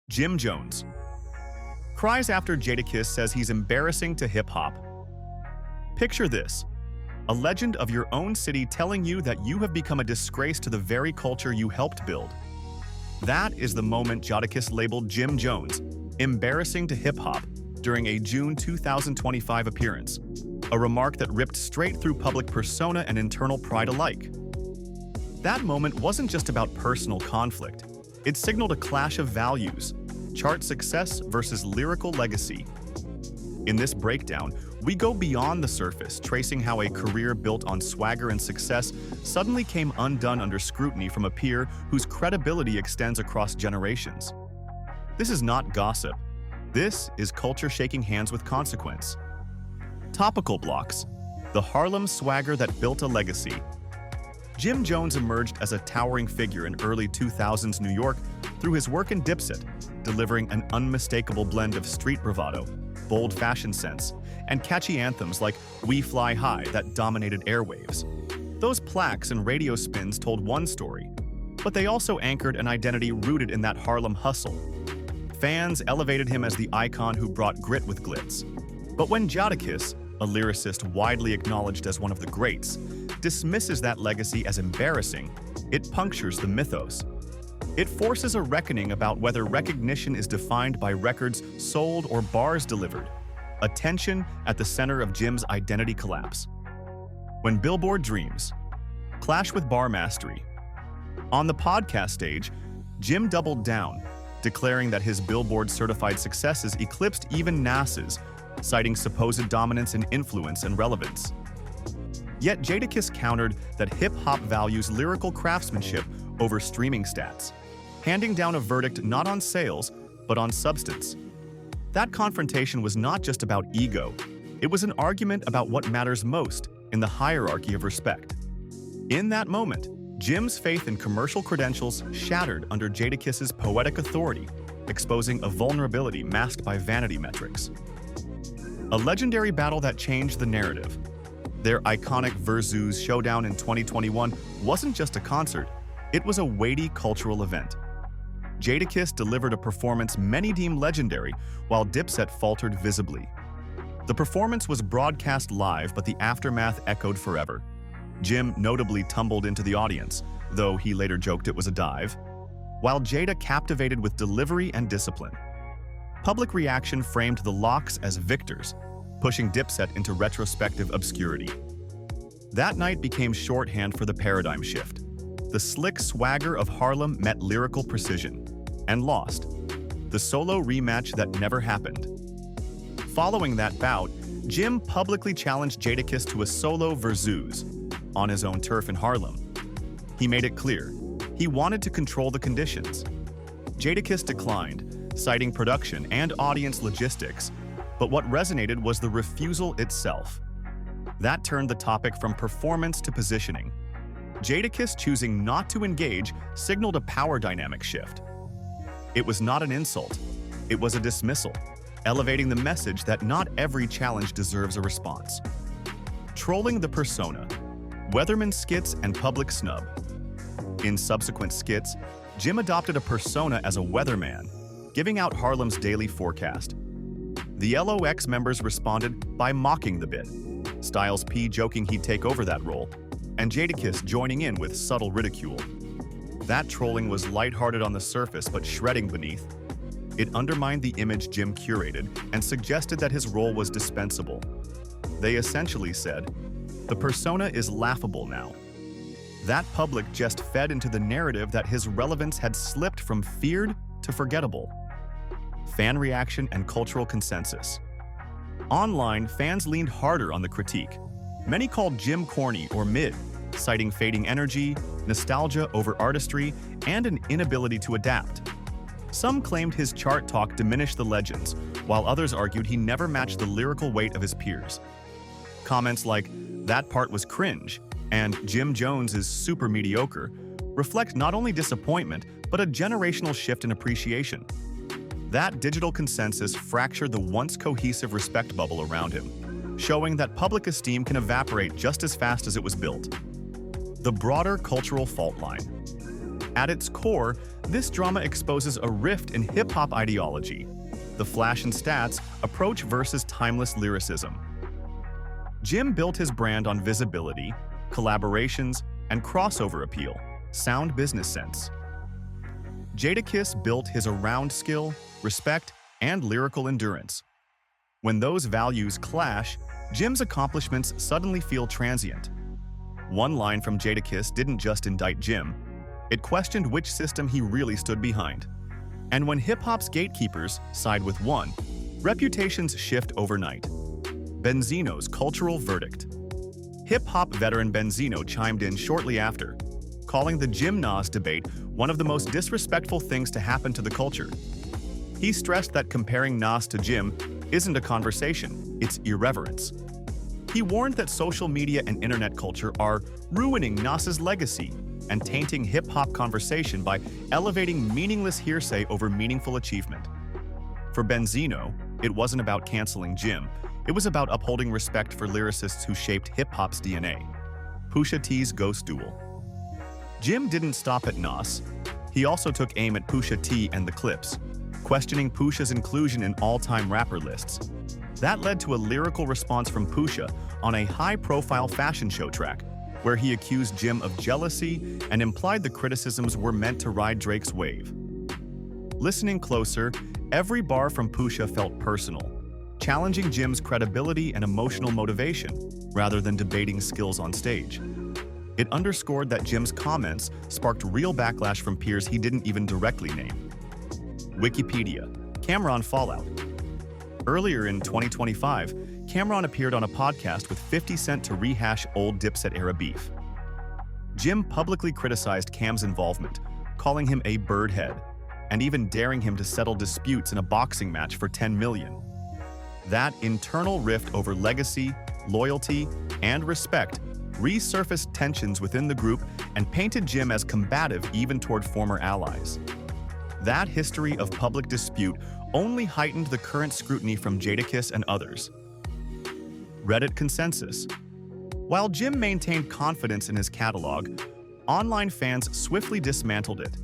Jim Jones. Cries after Jadakiss says he's embarrassing to hip-hop. Picture this: a legend of your own city telling you that you have become a disgrace to the very culture you helped build. That is the moment Jadakiss labeled Jim Jones embarrassing to hip-hop during a June 2025 appearance, a remark that ripped straight through public persona and internal pride alike. That moment wasn't just about personal conflict. It signaled a clash of values: chart success versus lyrical legacy. In this breakdown, we go beyond the surface, tracing how a career built on swagger and success suddenly came undone under scrutiny from a peer whose credibility extends across generations. This is not gossip. This is culture shaking hands with consequence. Topical blocks: the Harlem swagger that built a legacy. Jim Jones emerged as a towering figure in early 2000s New York through his work in Dipset, delivering an unmistakable blend of street bravado, bold fashion sense, and catchy anthems like "We Fly High" that dominated airwaves. Those plaques and radio spins told one story, but they also anchored an identity rooted in that Harlem hustle. Fans elevated him as the icon who brought grit with glitz. But when Jadakiss, a lyricist widely acknowledged as one of the greats, dismisses that legacy as embarrassing, it punctures the mythos. It forces a reckoning about whether recognition is defined by records sold or bars delivered, a tension at the center of Jim's identity collapse. When Billboard dreams clash with bar mastery. On the podcast stage, Jim doubled down, declaring that his Billboard-certified successes eclipsed even NASA's, citing supposed dominance in influence and relevance. Yet Jadakiss countered that hip-hop values lyrical craftsmanship over streaming stats, handing down a verdict not on sales, but on substance. That confrontation was not just about ego. It was an argument about what matters most in the hierarchy of respect. In that moment, Jim's faith in commercial credentials shattered under Jadakiss's poetic authority, exposing a vulnerability masked by vanity metrics. A legendary battle that changed the narrative. Their iconic Versus showdown in 2021 wasn't just a concert, it was a weighty cultural event. Jadakiss delivered a performance many deem legendary, while Dipset faltered visibly. The performance was broadcast live, but the aftermath echoed forever. Jim notably tumbled into the audience, though he later joked it was a dive, while Jada captivated with delivery and discipline. Public reaction framed the Locks as victors, pushing Dipset into retrospective obscurity. That night became shorthand for the paradigm shift. The slick swagger of Harlem met lyrical precision, and lost. The solo rematch that never happened. Following that bout, Jim publicly challenged Jadakiss to a solo Versus on his own turf in Harlem. He made it clear, he wanted to control the conditions. Jadakiss declined, citing production and audience logistics, but what resonated was the refusal itself. That turned the topic from performance to positioning. Jadakiss choosing not to engage signaled a power dynamic shift. It was not an insult, it was a dismissal, elevating the message that not every challenge deserves a response. Trolling the persona, Weatherman skits and public snub. In subsequent skits, Jim adopted a persona as a weatherman, giving out Harlem's daily forecast. The LOX members responded by mocking the bit, Styles P joking he'd take over that role, and Jadakiss joining in with subtle ridicule. That trolling was lighthearted on the surface but shredding beneath. It undermined the image Jim curated and suggested that his role was dispensable. They essentially said, "The persona is laughable now." That public just fed into the narrative that his relevance had slipped from feared to forgettable. Fan reaction and cultural consensus. Online, fans leaned harder on the critique. Many called Jim corny or mid, citing fading energy, nostalgia over artistry, and an inability to adapt. Some claimed his chart talk diminished the legends, while others argued he never matched the lyrical weight of his peers. Comments like, "That part was cringe," and "Jim Jones is super mediocre," reflect not only disappointment, but a generational shift in appreciation. That digital consensus fractured the once cohesive respect bubble around him, showing that public esteem can evaporate just as fast as it was built. The broader cultural fault line. At its core, this drama exposes a rift in hip-hop ideology, the flash and stats approach versus timeless lyricism. Jim built his brand on visibility, collaborations, and crossover appeal, sound business sense. Jadakiss built his around skill, respect, and lyrical endurance. When those values clash, Jim's accomplishments suddenly feel transient. One line from Jadakiss didn't just indict Jim, it questioned which system he really stood behind. And when hip-hop's gatekeepers side with one, reputations shift overnight. Benzino's cultural verdict. Hip-hop veteran Benzino chimed in shortly after, calling the Jim-Nas debate one of the most disrespectful things to happen to the culture. He stressed that comparing Nas to Jim isn't a conversation, it's irreverence. He warned that social media and internet culture are ruining Nas's legacy and tainting hip-hop conversation by elevating meaningless hearsay over meaningful achievement. For Benzino, it wasn't about canceling Jim, it was about upholding respect for lyricists who shaped hip-hop's DNA. Pusha T's Ghost Duel. Jim didn't stop at Nas. He also took aim at Pusha T and the Clips, questioning Pusha's inclusion in all-time rapper lists. That led to a lyrical response from Pusha on a high-profile fashion show track, where he accused Jim of jealousy and implied the criticisms were meant to ride Drake's wave. Listening closer, every bar from Pusha felt personal, challenging Jim's credibility and emotional motivation, rather than debating skills on stage. It underscored that Jim's comments sparked real backlash from peers he didn't even directly name. Wikipedia, Cam'ron fallout. Earlier in 2025, Cam'ron appeared on a podcast with 50 Cent to rehash old Dipset-era beef. Jim publicly criticized Cam's involvement, calling him a birdhead, and even daring him to settle disputes in a boxing match for $10 million. That internal rift over legacy, loyalty, and respect resurfaced tensions within the group and painted Jim as combative even toward former allies. That history of public dispute only heightened the current scrutiny from Jadakiss and others. Reddit consensus. While Jim maintained confidence in his catalog, online fans swiftly dismantled it.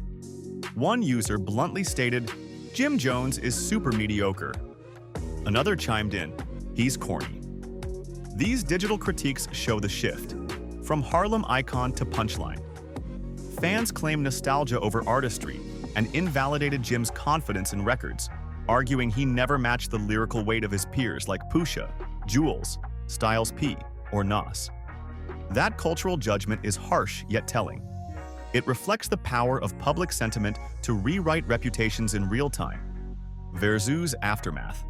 One user bluntly stated, "Jim Jones is super mediocre." Another chimed in, "He's corny." These digital critiques show the shift, from Harlem icon to punchline. Fans claim nostalgia over artistry and invalidated Jim's confidence in records, arguing he never matched the lyrical weight of his peers like Pusha, Jules, Styles P, or Nas. That cultural judgment is harsh yet telling. It reflects the power of public sentiment to rewrite reputations in real time. Versus aftermath.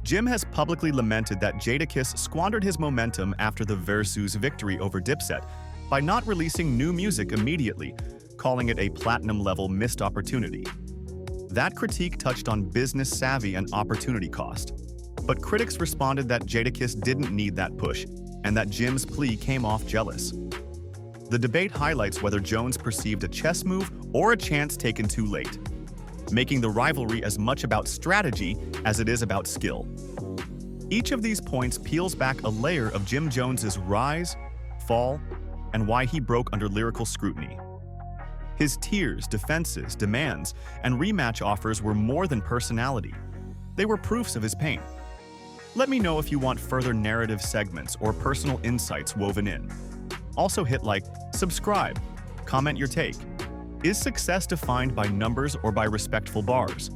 Jim has publicly lamented that Jadakiss squandered his momentum after the Versus victory over Dipset by not releasing new music immediately, calling it a platinum-level missed opportunity. That critique touched on business savvy and opportunity cost. But critics responded that Jadakiss didn't need that push, and that Jim's plea came off jealous. The debate highlights whether Jones perceived a chess move or a chance taken too late, making the rivalry as much about strategy as it is about skill. Each of these points peels back a layer of Jim Jones's rise, fall, and why he broke under lyrical scrutiny. His tears, defenses, demands, and rematch offers were more than personality. They were proofs of his pain. Let me know if you want further narrative segments or personal insights woven in. Also hit like, subscribe, comment your take. Is success defined by numbers or by respectful bars?